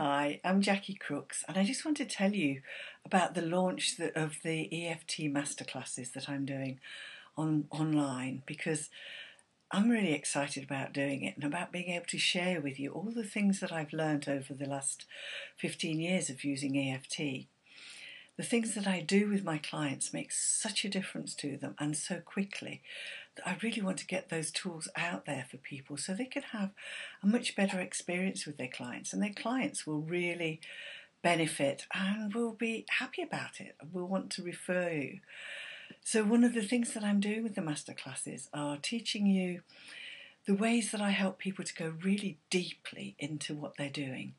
Hi, I'm Jacqui Crooks, and I just want to tell you about the launch of the EFT Masterclasses that I'm doing online because I'm really excited about doing it and about being able to share with you all the things that I've learned over the last 15 years of using EFT. The things that I do with my clients make such a difference to them and so quickly that I really want to get those tools out there for people so they can have a much better experience with their clients, and their clients will really benefit and will be happy about it and will want to refer you. So one of the things that I'm doing with the masterclasses are teaching you the ways that I help people to go really deeply into what they're doing.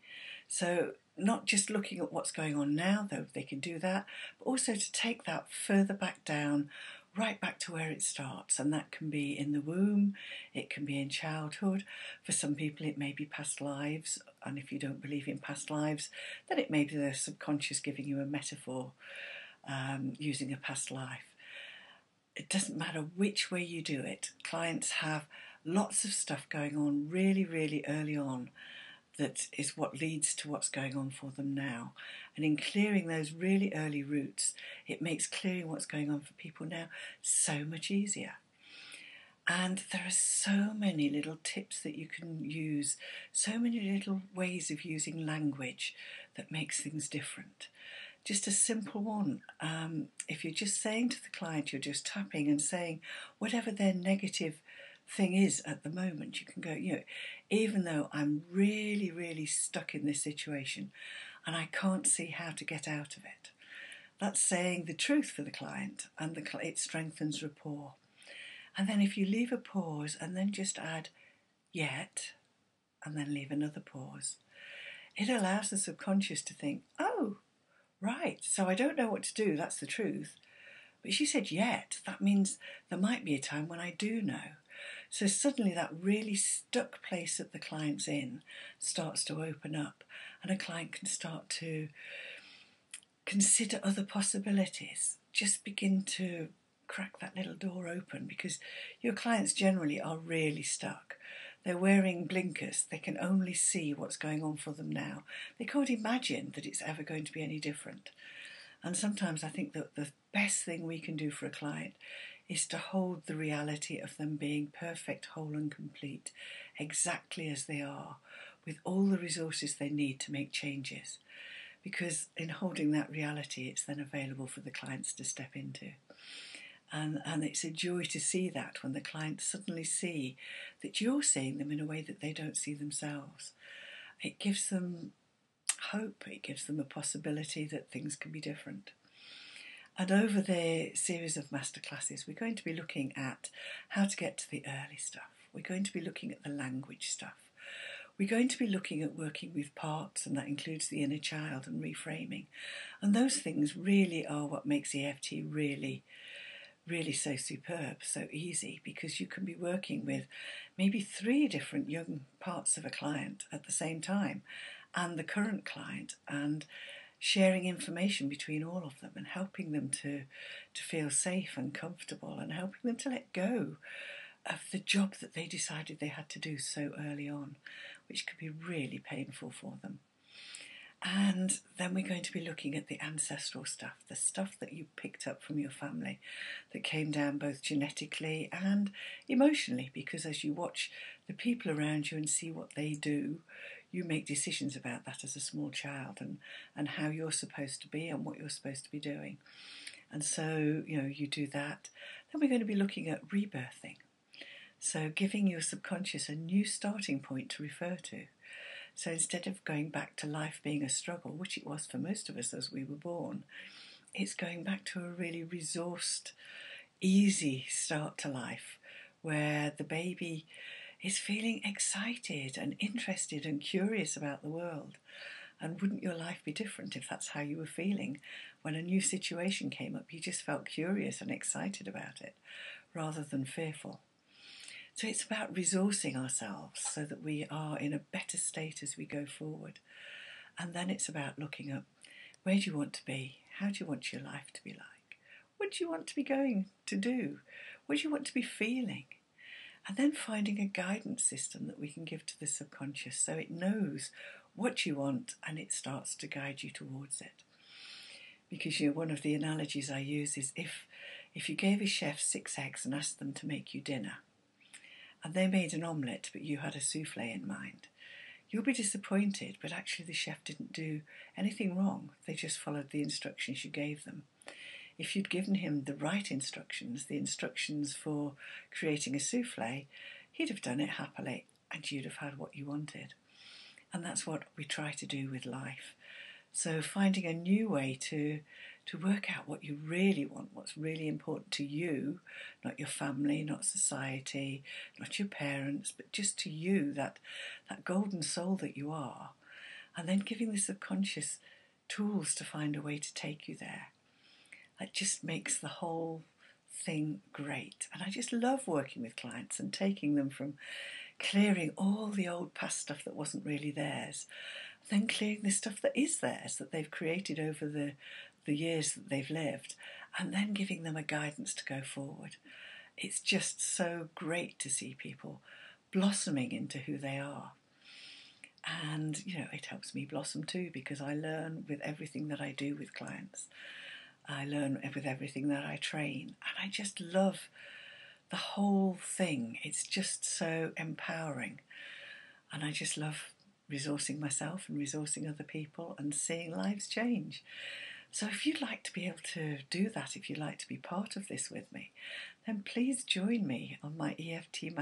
So not just looking at what's going on now, though they can do that, but also to take that further back down, right back to where it starts. And that can be in the womb, it can be in childhood. For some people it may be past lives, and if you don't believe in past lives, then it may be the subconscious giving you a metaphor using a past life. It doesn't matter which way you do it. Clients have lots of stuff going on really, really early on that is what leads to what's going on for them now. And in clearing those really early roots, it makes clearing what's going on for people now so much easier. And there are so many little tips that you can use, so many little ways of using language that makes things different. Just a simple one. If you're just saying to the client, you're just tapping and saying whatever their negative thing is at the moment, you can go, even though I'm really, really stuck in this situation and I can't see how to get out of it. That's saying the truth for the client, and it strengthens rapport. And then if you leave a pause and then just add yet, and then leave another pause, it allows the subconscious to think, oh, right, so I don't know what to do, that's the truth. But she said yet, that means there might be a time when I do know. So suddenly that really stuck place that the client's in starts to open up, and a client can start to consider other possibilities. Just begin to crack that little door open, because your clients generally are really stuck. They're wearing blinkers. They can only see what's going on for them now. They can't imagine that it's ever going to be any different. And sometimes I think that the best thing we can do for a client is to hold the reality of them being perfect, whole and complete, exactly as they are, with all the resources they need to make changes. Because in holding that reality, it's then available for the clients to step into. And it's a joy to see that when the clients suddenly see that you're seeing them in a way that they don't see themselves. It gives them hope, it gives them a possibility that things can be different. And over the series of masterclasses, we're going to be looking at how to get to the early stuff. We're going to be looking at the language stuff. We're going to be looking at working with parts, and that includes the inner child and reframing. And those things really are what makes EFT really so superb, so easy, because you can be working with maybe 3 different young parts of a client at the same time, and the current client, and sharing information between all of them and helping them to feel safe and comfortable, and helping them to let go of the job that they decided they had to do so early on, which could be really painful for them. And then we're going to be looking at the ancestral stuff, the stuff that you picked up from your family that came down both genetically and emotionally, because as you watch the people around you and see what they do, you make decisions about that as a small child, and how you're supposed to be and what you're supposed to be doing. And so, you do that. Then we're going to be looking at rebirthing. So giving your subconscious a new starting point to refer to. So instead of going back to life being a struggle, which it was for most of us as we were born, it's going back to a really resourced, easy start to life, where the baby is feeling excited and interested and curious about the world. And wouldn't your life be different if that's how you were feeling? When a new situation came up, you just felt curious and excited about it, rather than fearful. So it's about resourcing ourselves so that we are in a better state as we go forward. And then it's about looking at, where do you want to be? How do you want your life to be like? What do you want to be going to do? What do you want to be feeling? And then finding a guidance system that we can give to the subconscious so it knows what you want, and it starts to guide you towards it. Because one of the analogies I use is if you gave a chef 6 eggs and asked them to make you dinner, and they made an omelette but you had a souffle in mind, you'll be disappointed, but actually the chef didn't do anything wrong. They just followed the instructions you gave them. If you'd given him the right instructions, the instructions for creating a souffle, he'd have done it happily and you'd have had what you wanted. And that's what we try to do with life. So finding a new way to work out what you really want, what's really important to you, not your family, not society, not your parents, but just to you, that golden soul that you are, and then giving the subconscious tools to find a way to take you there. That just makes the whole thing great. And I just love working with clients and taking them from clearing all the old past stuff that wasn't really theirs, then clearing the stuff that is theirs, that they've created over the years that they've lived, and then giving them a guidance to go forward. It's just so great to see people blossoming into who they are. And, it helps me blossom too, because I learn with everything that I do with clients. I learn with everything that I train. And I just love the whole thing. It's just so empowering. And I just love resourcing myself and resourcing other people and seeing lives change. So if you'd like to be able to do that, if you'd like to be part of this with me, then please join me on my EFT